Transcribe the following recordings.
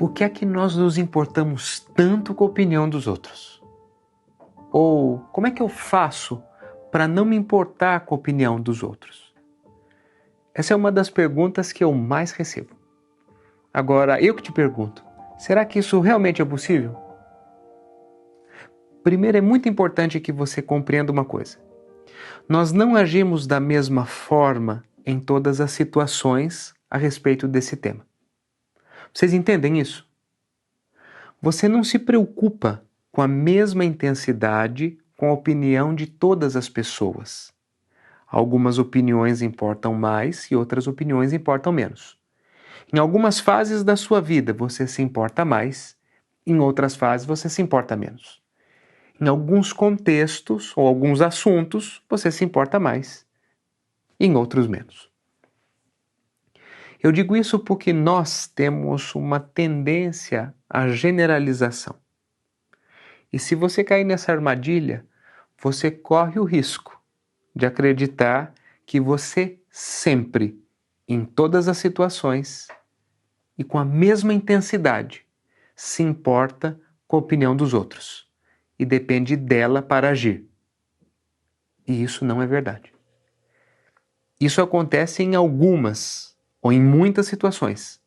Por que é que nós nos importamos tanto com a opinião dos outros? Ou como é que eu faço para não me importar com a opinião dos outros? Essa é uma das perguntas que eu mais recebo. Agora, eu que te pergunto, será que isso realmente é possível? Primeiro, é muito importante que você compreenda uma coisa. Nós não agimos da mesma forma em todas as situações a respeito desse tema. Vocês entendem isso? Você não se preocupa com a mesma intensidade com a opinião de todas as pessoas. Algumas opiniões importam mais e outras opiniões importam menos. Em algumas fases da sua vida você se importa mais, em outras fases você se importa menos. Em alguns contextos ou alguns assuntos você se importa mais, em outros menos. Eu digo isso porque nós temos uma tendência à generalização. E se você cair nessa armadilha, você corre o risco de acreditar que você sempre, em todas as situações e com a mesma intensidade, se importa com a opinião dos outros e depende dela para agir. E isso não é verdade. Isso acontece em algumas ou em muitas situações,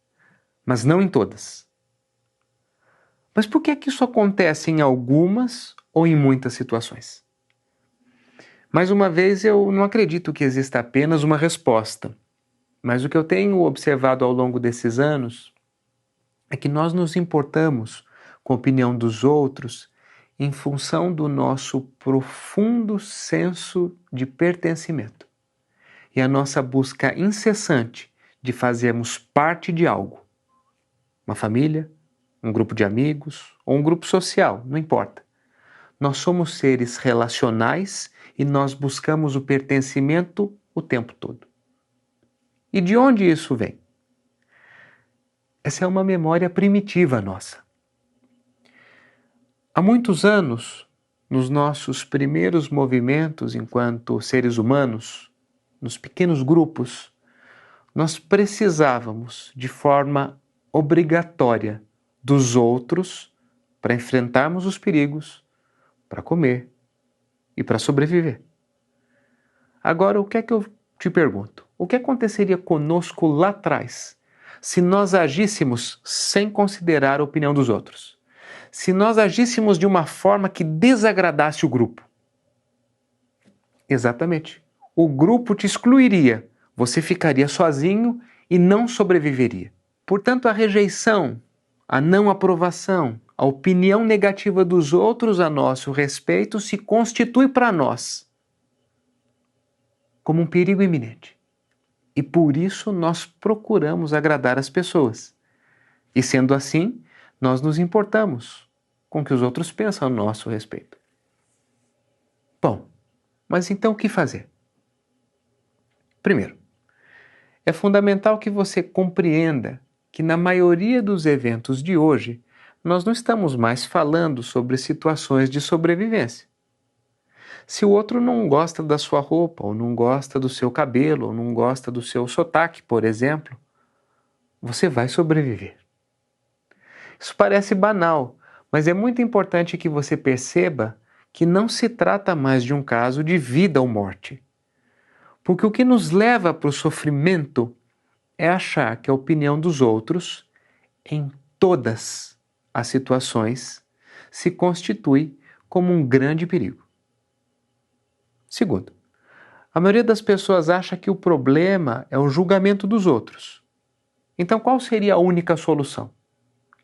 mas não em todas. Mas por que é que isso acontece em algumas ou em muitas situações? Mais uma vez, eu não acredito que exista apenas uma resposta, mas o que eu tenho observado ao longo desses anos é que nós nos importamos com a opinião dos outros em função do nosso profundo senso de pertencimento e a nossa busca incessante de fazermos parte de algo. Uma família, um grupo de amigos ou um grupo social, não importa. Nós somos seres relacionais e nós buscamos o pertencimento o tempo todo. E de onde isso vem? Essa é uma memória primitiva nossa. Há muitos anos, nos nossos primeiros movimentos enquanto seres humanos, nos pequenos grupos, nós precisávamos, de forma obrigatória, dos outros para enfrentarmos os perigos, para comer e para sobreviver. Agora, o que é que eu te pergunto? O que aconteceria conosco lá atrás se nós agíssemos sem considerar a opinião dos outros? Se nós agíssemos de uma forma que desagradasse o grupo? Exatamente. O grupo te excluiria, você ficaria sozinho e não sobreviveria. Portanto, a rejeição, a não aprovação, a opinião negativa dos outros a nosso respeito se constitui para nós como um perigo iminente. E por isso nós procuramos agradar as pessoas. E sendo assim, nós nos importamos com o que os outros pensam a nosso respeito. Bom, mas então o que fazer? Primeiro, é fundamental que você compreenda que na maioria dos eventos de hoje, nós não estamos mais falando sobre situações de sobrevivência. Se o outro não gosta da sua roupa, ou não gosta do seu cabelo, ou não gosta do seu sotaque, por exemplo, você vai sobreviver. Isso parece banal, mas é muito importante que você perceba que não se trata mais de um caso de vida ou morte. Porque o que nos leva para o sofrimento é achar que a opinião dos outros, em todas as situações, se constitui como um grande perigo. Segundo, a maioria das pessoas acha que o problema é o julgamento dos outros. Então, qual seria a única solução?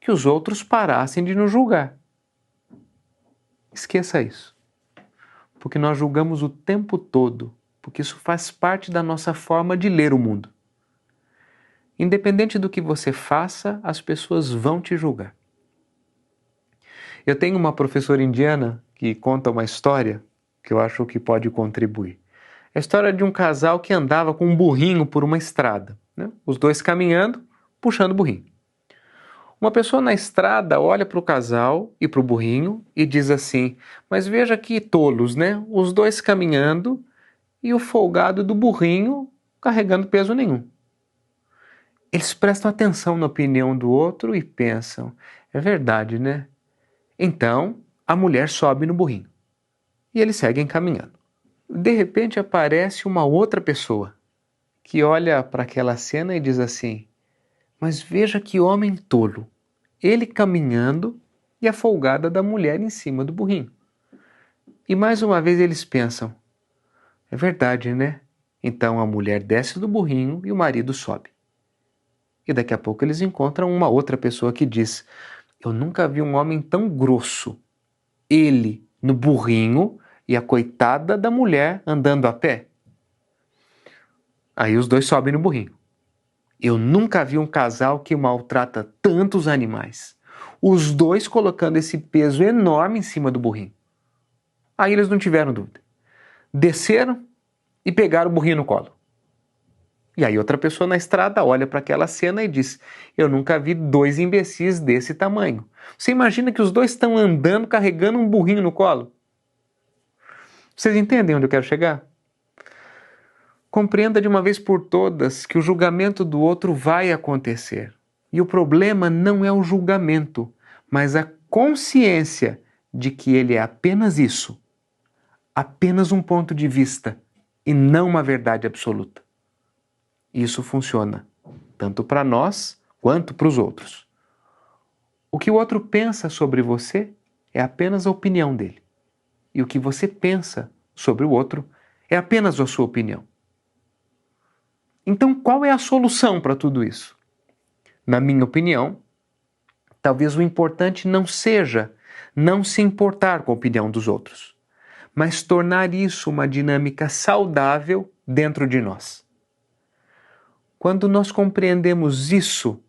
Que os outros parassem de nos julgar. Esqueça isso. Porque nós julgamos o tempo todo, porque isso faz parte da nossa forma de ler o mundo. Independente do que você faça, as pessoas vão te julgar. Eu tenho uma professora indiana que conta uma história que eu acho que pode contribuir. É a história de um casal que andava com um burrinho por uma estrada, né? Os dois caminhando, puxando o burrinho. Uma pessoa na estrada olha para o casal e para o burrinho e diz assim: mas veja que tolos, né? Os dois caminhando e o folgado do burrinho carregando peso nenhum. Eles prestam atenção na opinião do outro e pensam, é verdade, né? Então, a mulher sobe no burrinho e eles seguem caminhando. De repente aparece uma outra pessoa que olha para aquela cena e diz assim, mas veja que homem tolo, ele caminhando e a folgada da mulher em cima do burrinho. E mais uma vez eles pensam, é verdade, né? Então a mulher desce do burrinho e o marido sobe. E daqui a pouco eles encontram uma outra pessoa que diz, eu nunca vi um homem tão grosso. Ele no burrinho e a coitada da mulher andando a pé. Aí os dois sobem no burrinho. Eu nunca vi um casal que maltrata tantos animais. Os dois colocando esse peso enorme em cima do burrinho. Aí eles não tiveram dúvida. Desceram e pegaram o burrinho no colo. E aí outra pessoa na estrada olha para aquela cena e diz, eu nunca vi dois imbecis desse tamanho. Você imagina que os dois estão andando carregando um burrinho no colo? Vocês entendem onde eu quero chegar? Compreenda de uma vez por todas que o julgamento do outro vai acontecer. E o problema não é o julgamento, mas a consciência de que ele é apenas isso, apenas um ponto de vista e não uma verdade absoluta. Isso funciona tanto para nós quanto para os outros. O que o outro pensa sobre você é apenas a opinião dele. E o que você pensa sobre o outro é apenas a sua opinião. Então, qual é a solução para tudo isso? Na minha opinião, talvez o importante não seja não se importar com a opinião dos outros, mas tornar isso uma dinâmica saudável dentro de nós. Quando nós compreendemos isso,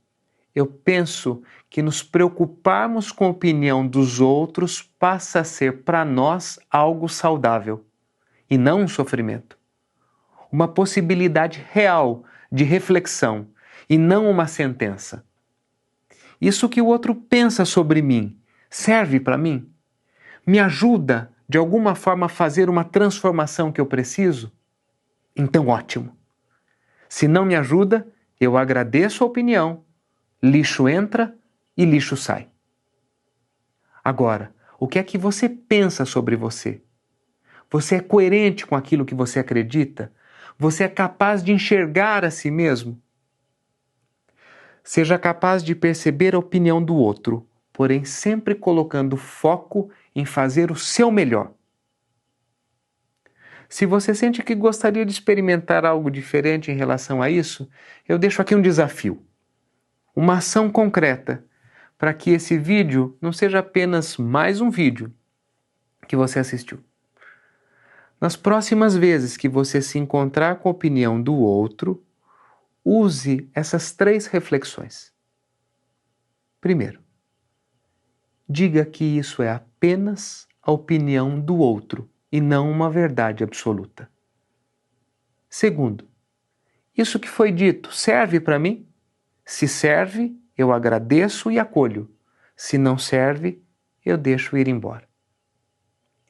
eu penso que nos preocuparmos com a opinião dos outros passa a ser para nós algo saudável e não um sofrimento. Uma possibilidade real de reflexão e não uma sentença. Isso que o outro pensa sobre mim serve para mim? Me ajuda de alguma forma a fazer uma transformação que eu preciso? Então, ótimo. Se não me ajuda, eu agradeço a opinião, lixo entra e lixo sai. Agora, o que é que você pensa sobre você? Você é coerente com aquilo que você acredita? Você é capaz de enxergar a si mesmo? Seja capaz de perceber a opinião do outro, porém sempre colocando foco em fazer o seu melhor. Se você sente que gostaria de experimentar algo diferente em relação a isso, eu deixo aqui um desafio. Uma ação concreta para que esse vídeo não seja apenas mais um vídeo que você assistiu. Nas próximas vezes que você se encontrar com a opinião do outro, use essas 3 reflexões. Primeiro, diga que isso é apenas a opinião do outro e não uma verdade absoluta. Segundo, isso que foi dito serve para mim? Se serve, eu agradeço e acolho. Se não serve, eu deixo ir embora.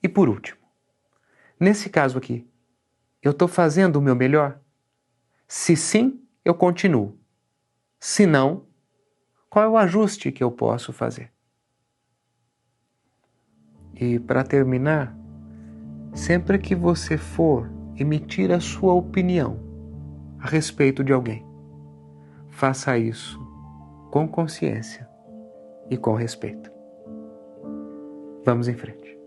E por último, nesse caso aqui, eu estou fazendo o meu melhor? Se sim, eu continuo. Se não, qual é o ajuste que eu posso fazer? E para terminar, sempre que você for emitir a sua opinião a respeito de alguém, faça isso com consciência e com respeito. Vamos em frente.